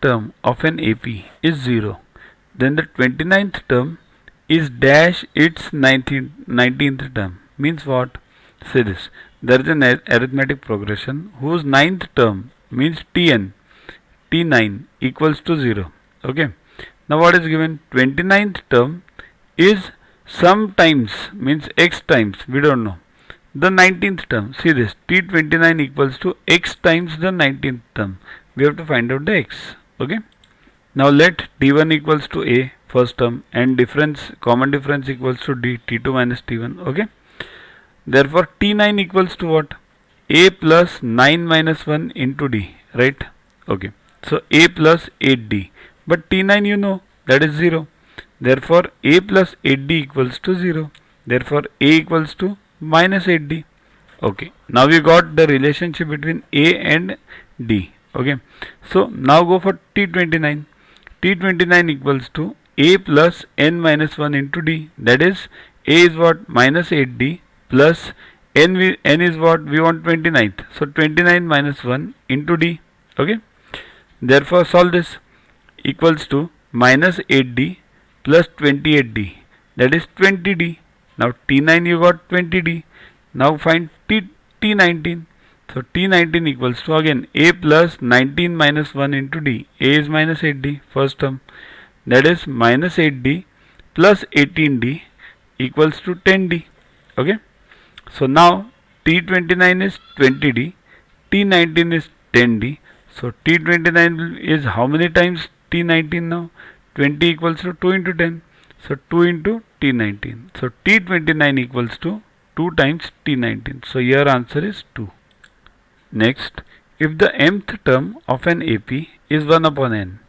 term of an AP is 0, then the 29th term is dash its 19th term. Means what? Say this. There is an arithmetic progression whose 9th term means Tn, T9 equals to 0. Okay. Now what is given? 29th term is sometimes means x times, we don't know, the 19th term. See this, T29 equals to x times the 19th term. We have to find out the x. Okay. Now let T1 equals to A, first term, and common difference equals to D, T2 minus T1. Okay. Therefore T9 equals to what? A plus 9 minus 1 into D, right? Okay. So A plus 8D. But T9 you know, that is 0. Therefore A plus 8D equals to 0. Therefore A equals to minus 8D. Okay. Now we got the relationship between A and D. Okay. So now go for T29. T29 equals to A plus n minus 1 into D. That is A is what? Minus 8D plus n is what? We want 29th. So 29 minus 1 into D. Okay. Therefore solve this. Equals to minus 8D plus 28D, that is 20D. Now T9 you got 20D. Now find T19. So T19 equals to again A plus 19 minus 1 into D. A is minus 8D, first term, that is minus 8D plus 18D equals to 10D. Okay. So now T29 is 20D, T19 is 10D. So T29 is how many times T19 now? 20 equals to 2 into 10. So 2 into T19. So T29 equals to 2 times T19. So your answer is 2. Next, if the mth term of an AP is 1 upon n,